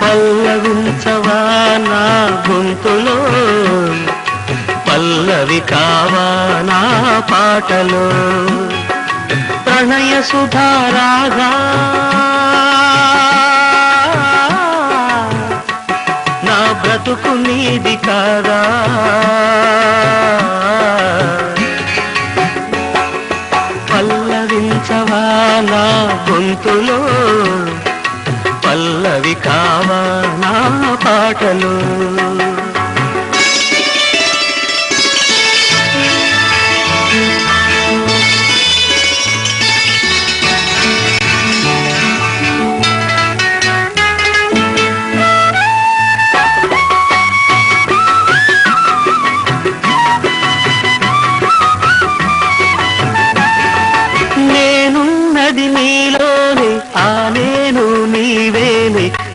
పల్లవించవా నా గొంతులో, పల్లవి కావా నా పాటలో, ప్రణయ సుధారాగా నా బ్రతుకు నీది కాదా. పల్లవించవా నా గొంతులో, పల్లవి కావా నా పాటలు.